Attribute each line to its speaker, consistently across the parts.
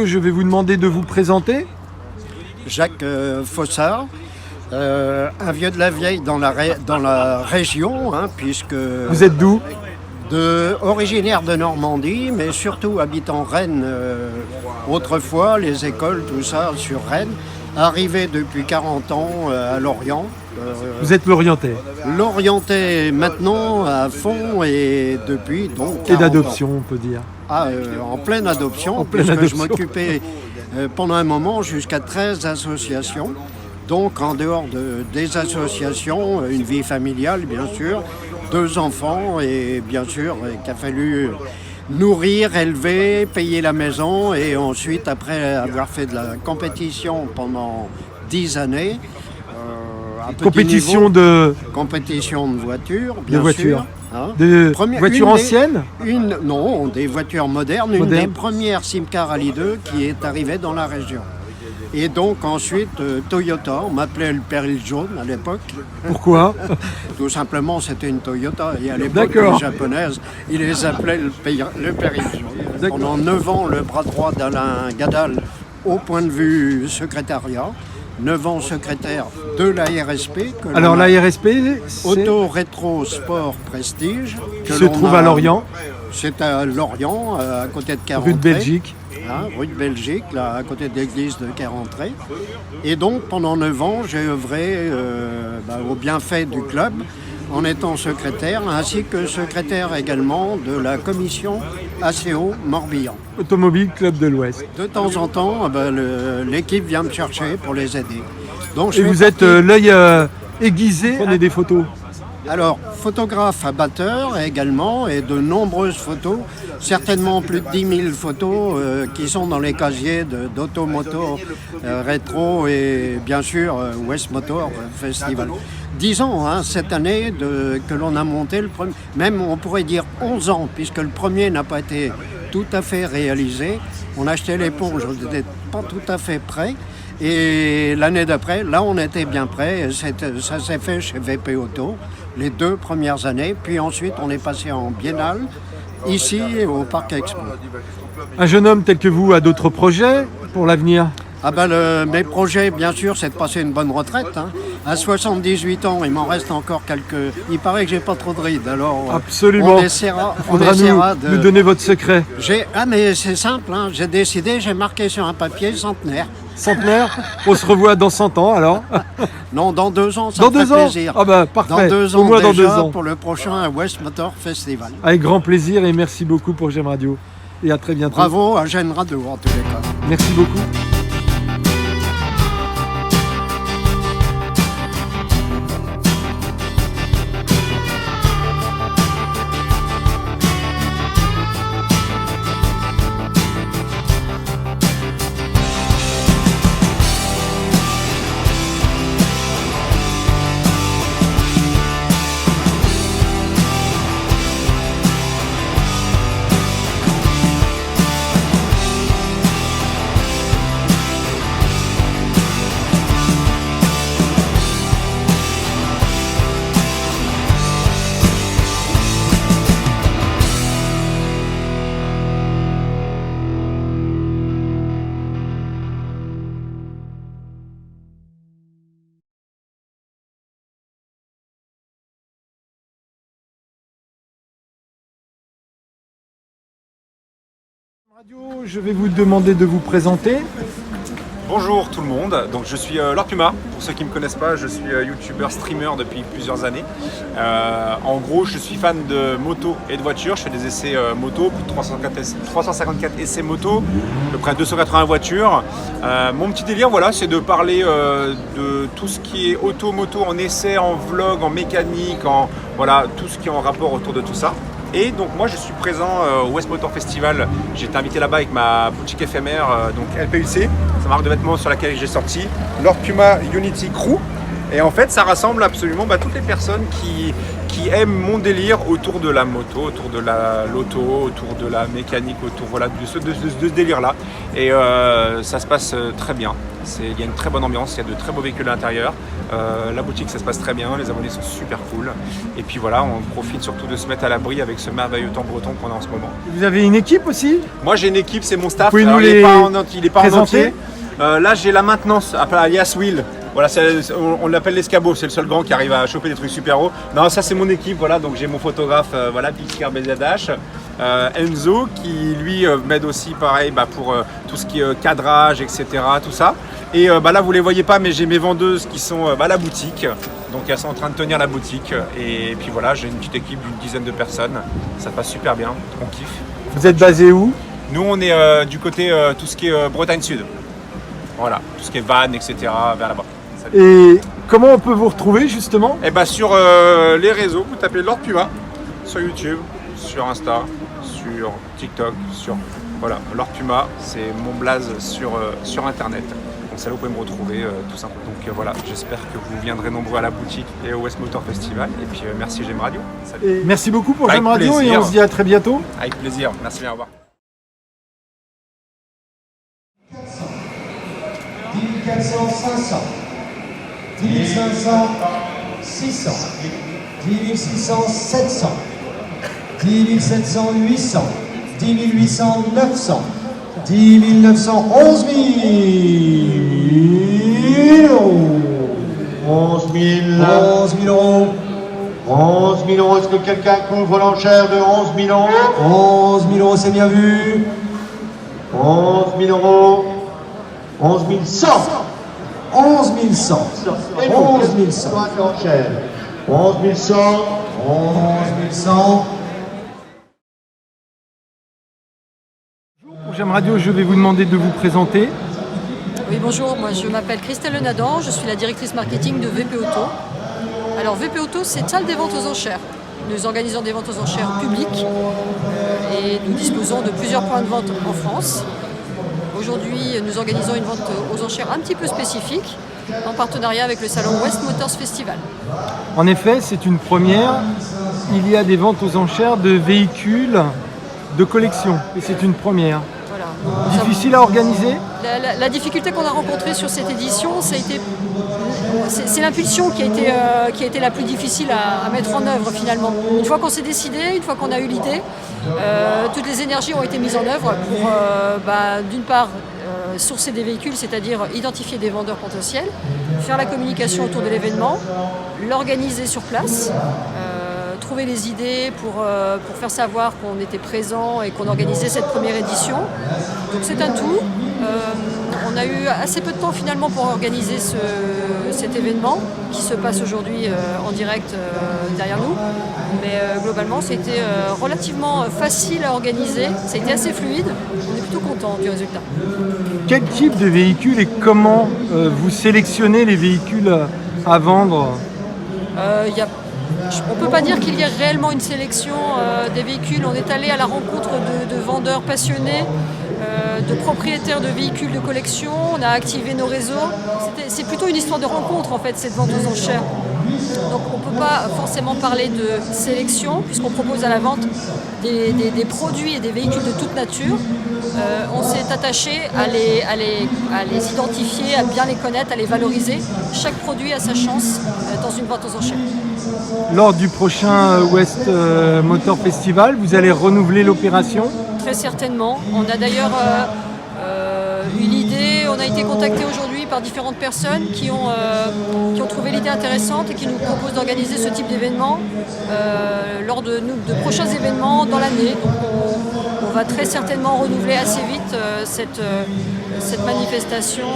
Speaker 1: Je vais vous demander de vous présenter.
Speaker 2: Jacques Fossard, un vieux de la vieille dans la région, hein, puisque
Speaker 1: Vous êtes d'où?
Speaker 2: originaire de Normandie, mais surtout habitant Rennes autrefois, les écoles, tout ça sur Rennes, arrivé depuis 40 ans à Lorient.
Speaker 1: Vous êtes Lorientais.
Speaker 2: Lorientais maintenant à fond et depuis donc 40
Speaker 1: Et d'adoption, on peut dire.
Speaker 2: En pleine adoption,
Speaker 1: pleine
Speaker 2: puisque
Speaker 1: adoption.
Speaker 2: je m'occupais pendant un moment jusqu'à 13 associations. Donc en dehors des associations, une vie familiale bien sûr, 2 enfants et bien sûr qu'il a fallu nourrir, élever, payer la maison et ensuite après avoir fait de la compétition pendant 10 années, à petit
Speaker 1: Compétition
Speaker 2: niveau, compétition de voitures, bien
Speaker 1: voitures.
Speaker 2: sûr. Hein.
Speaker 1: de voitures
Speaker 2: Une
Speaker 1: anciennes.
Speaker 2: Non, des voitures modernes. Une des premières Simca Rally 2 qui est arrivée dans la région. Et donc ensuite, Toyota, on m'appelait le péril jaune à l'époque.
Speaker 1: Pourquoi?
Speaker 2: Tout simplement, c'était une Toyota. Et à l'époque,
Speaker 1: D'accord.
Speaker 2: les japonaises, ils les appelaient le péril jaune. Pendant 9 ans, le bras droit d'Alain Gadal au point de vue secrétariat. 9 ans secrétaire de la RSP.
Speaker 1: Alors la RSP, c'est
Speaker 2: Auto Rétro Sport Prestige.
Speaker 1: qui se trouve à Lorient,
Speaker 2: C'est à Lorient, à côté de Carentré.
Speaker 1: rue de Belgique.
Speaker 2: Hein, rue de Belgique, là, à côté de l'église de Carentré. Et donc, pendant 9 ans, j'ai œuvré au bienfait du club en étant secrétaire, ainsi que secrétaire également de la commission ACO Morbihan.
Speaker 1: Automobile Club de l'Ouest.
Speaker 2: De temps en temps, l'équipe vient me chercher pour les aider. Donc, je
Speaker 1: Et
Speaker 2: fais
Speaker 1: vous êtes
Speaker 2: partie-
Speaker 1: l'œil aiguisé, prenez des photos.
Speaker 2: Alors, photographe abatteur également, et de nombreuses photos, certainement plus de 10 000 photos qui sont dans les casiers d'Automoto Rétro et bien sûr West Motor Festival. 10 ans hein, cette année que l'on a monté le premier, même on pourrait dire 11 ans, puisque le premier n'a pas été tout à fait réalisé. On achetait l'éponge, on n'était pas tout à fait prêt. Et l'année d'après, là on était bien prêt, ça s'est fait chez VP Auto les 2 premières années, puis ensuite on est passé en biennale, ici au Parc Expo.
Speaker 1: Un jeune homme tel que vous a d'autres projets pour l'avenir?
Speaker 2: Mes projets, bien sûr, c'est de passer une bonne retraite. Hein. À 78 ans, il m'en reste encore quelques... Il paraît que j'ai pas trop de rides, alors
Speaker 1: Absolument.
Speaker 2: on essaiera de...
Speaker 1: nous donner votre secret.
Speaker 2: Mais c'est simple, hein. J'ai décidé, j'ai marqué sur un papier centenaire.
Speaker 1: Centenaire, on se revoit dans 100 ans alors.
Speaker 2: Non, dans 2 ans, ça
Speaker 1: Dans
Speaker 2: me fait
Speaker 1: 2 ans?
Speaker 2: plaisir.
Speaker 1: Ah bah parfait,
Speaker 2: Dans 2
Speaker 1: au
Speaker 2: ans
Speaker 1: moins
Speaker 2: déjà,
Speaker 1: dans 2 ans.
Speaker 2: pour le prochain West Motor Festival.
Speaker 1: Avec grand plaisir et merci beaucoup pour GEM Radio. Et à très bientôt.
Speaker 2: Bravo à Gênes Radio en tous les cas.
Speaker 1: Merci beaucoup. Radio, je vais vous demander de vous présenter.
Speaker 3: Bonjour tout le monde, donc je suis Lord Puma, pour ceux qui ne me connaissent pas, je suis youtubeur, streamer depuis plusieurs années. En gros, je suis fan de moto et de voitures, je fais des essais moto, plus de 354 essais moto, à peu près 280 voitures. Mon petit délire, voilà, c'est de parler de tout ce qui est auto-moto en essai, en vlog, en mécanique, voilà, tout ce qui est en rapport autour de tout ça. Et donc moi je suis présent au West Motor Festival, j'ai été invité là-bas avec ma boutique éphémère, donc LPUC, c'est ma marque de vêtements sur laquelle j'ai sorti, Lord Puma Unity Crew. Et en fait ça rassemble absolument toutes les personnes qui aiment mon délire autour de la moto, autour de l'auto, autour de la mécanique, autour voilà, de ce délire-là. Et ça se passe très bien. Il y a une très bonne ambiance, il y a de très beaux véhicules à l'intérieur. La boutique, ça se passe très bien, les abonnés sont super cool. Et puis voilà, on profite surtout de se mettre à l'abri avec ce merveilleux temps breton qu'on a en ce moment.
Speaker 1: Vous avez une équipe aussi?
Speaker 3: Moi j'ai une équipe, c'est mon staff.
Speaker 1: Vous pouvez nous
Speaker 3: il n'est pas en
Speaker 1: présenter
Speaker 3: entier. Là j'ai la maintenance, alias Will. Voilà, on l'appelle l'escabeau, c'est le seul grand qui arrive à choper des trucs super hauts. Non, ça c'est mon équipe, voilà, donc j'ai mon photographe, voilà, Pixar BZH, Enzo, qui lui m'aide aussi, pareil, pour tout ce qui est cadrage, etc., tout ça. Et là, vous les voyez pas, mais j'ai mes vendeuses qui sont à la boutique, donc elles sont en train de tenir la boutique. Et puis voilà, j'ai une petite équipe d'une dizaine de personnes, ça passe super bien, on kiffe.
Speaker 1: Vous êtes basé où?
Speaker 3: Nous, on est du côté tout ce qui est Bretagne Sud. Voilà, tout ce qui est Vannes, etc., vers là-bas.
Speaker 1: Et comment on peut vous retrouver justement?
Speaker 3: Et sur les réseaux, vous tapez Lord Puma sur YouTube, sur Insta, sur TikTok, voilà, Lord Puma, c'est mon blaze sur internet. Donc ça là vous pouvez me retrouver tout simplement. Donc voilà, j'espère que vous viendrez nombreux à la boutique et au West Motor Festival. Et puis merci J'aime Radio. Salut.
Speaker 1: Et merci beaucoup pour
Speaker 3: Avec
Speaker 1: J'aime Radio
Speaker 3: plaisir.
Speaker 1: et on se dit à très bientôt.
Speaker 3: Avec plaisir, merci bien, au revoir.
Speaker 4: 10 400, 500. 10 500, 600. 10 600, 700. 10 700, 800. 10 800, 900. 10 900, 11 000.
Speaker 5: 11 000.
Speaker 4: 11 000 euros.
Speaker 5: 11 000 euros. Est-ce que quelqu'un couvre l'enchère de 11 000 euros?
Speaker 4: 11 000 euros, c'est bien vu.
Speaker 5: 11 000 euros. 11 100.
Speaker 4: 11 100.
Speaker 5: Et
Speaker 4: 11 100.
Speaker 5: l'enchère. 11 100.
Speaker 4: 11 100.
Speaker 1: Pour J'aime Radio, je vais vous demander de vous présenter.
Speaker 6: Oui, bonjour, moi je m'appelle Christelle Lenadan, je suis la directrice marketing de VP Auto. Alors VP Auto, c'est une salle des ventes aux enchères. Nous organisons des ventes aux enchères publiques et nous disposons de plusieurs points de vente en France. Aujourd'hui, nous organisons une vente aux enchères un petit peu spécifique en partenariat avec le salon West Motors Festival.
Speaker 1: En effet, c'est une première. Il y a des ventes aux enchères de véhicules de collection et c'est une première.
Speaker 6: Voilà.
Speaker 1: Difficile à organiser?
Speaker 6: La difficulté qu'on a rencontrée sur cette édition, c'est l'impulsion qui a été la plus difficile à mettre en œuvre finalement. Une fois qu'on s'est décidé, une fois qu'on a eu l'idée, toutes les énergies ont été mises en œuvre pour d'une part sourcer des véhicules, c'est-à-dire identifier des vendeurs potentiels, faire la communication autour de l'événement, l'organiser sur place, trouver les idées pour faire savoir qu'on était présent et qu'on organisait cette première édition. Donc c'est un tout. On a eu assez peu de temps finalement pour organiser cet événement qui se passe aujourd'hui en direct derrière nous. Mais globalement, c'était relativement facile à organiser. Ça a été assez fluide. On est plutôt content du résultat.
Speaker 1: Quel type de véhicule et comment vous sélectionnez les véhicules à vendre?
Speaker 6: On ne peut pas dire qu'il y ait réellement une sélection des véhicules. On est allé à la rencontre de vendeurs passionnés, de propriétaires de véhicules de collection. On a activé nos réseaux. C'est plutôt une histoire de rencontre en fait, cette vente aux enchères. Donc on ne peut pas forcément parler de sélection puisqu'on propose à la vente des produits et des véhicules de toute nature. On s'est attaché à les identifier, à bien les connaître, à les valoriser. Chaque produit a sa chance dans une vente aux enchères.
Speaker 1: Lors du prochain West Motor Festival, vous allez renouveler l'opération?
Speaker 6: Très certainement. On a d'ailleurs eu l'idée, on a été contacté aujourd'hui par différentes personnes qui ont trouvé l'idée intéressante et qui nous proposent d'organiser ce type d'événement lors de prochains événements dans l'année. Donc on va très certainement renouveler assez vite cette manifestation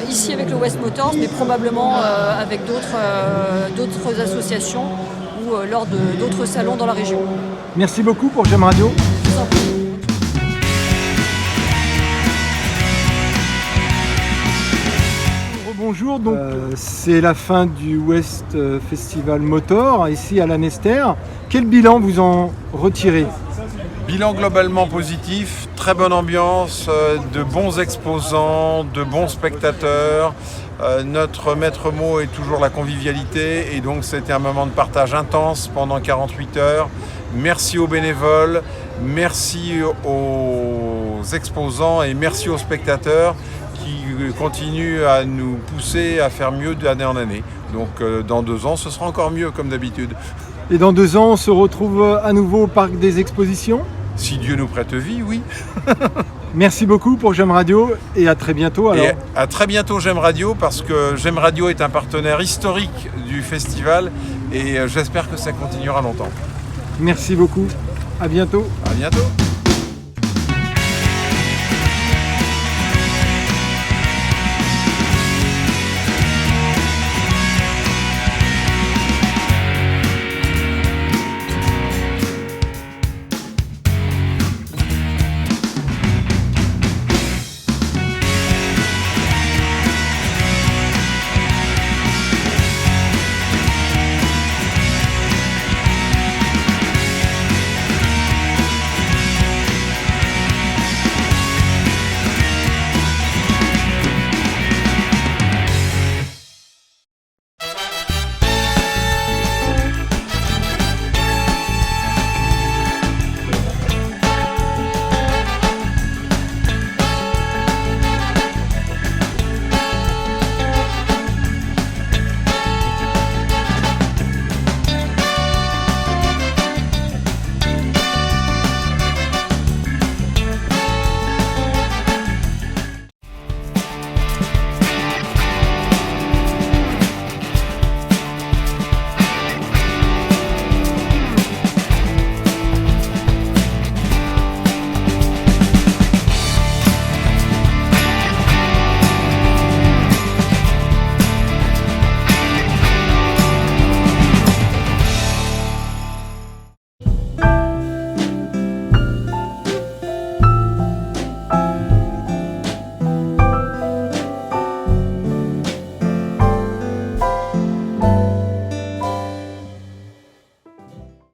Speaker 6: ici avec le West Motors, mais probablement avec d'autres associations ou lors d'autres salons dans la région.
Speaker 1: Merci beaucoup pour J'aime Radio.
Speaker 6: Je vous en prie.
Speaker 1: Bonjour, donc c'est la fin du West Festival Motor ici à Lanester. Quel bilan vous en retirez?
Speaker 7: Bilan globalement positif, très bonne ambiance, de bons exposants, de bons spectateurs. Notre maître mot est toujours la convivialité et donc c'était un moment de partage intense pendant 48 heures. Merci aux bénévoles, merci aux exposants et merci aux spectateurs qui continuent à nous pousser à faire mieux d'année en année. Donc dans 2 ans, ce sera encore mieux comme d'habitude.
Speaker 1: Et dans 2 ans, on se retrouve à nouveau au Parc des Expositions.
Speaker 7: Si Dieu nous prête vie, oui.
Speaker 1: Merci beaucoup pour J'aime Radio et à très bientôt. Alors.
Speaker 7: Et à très bientôt J'aime Radio parce que J'aime Radio est un partenaire historique du festival et j'espère que ça continuera longtemps.
Speaker 1: Merci beaucoup. À bientôt.
Speaker 7: À bientôt.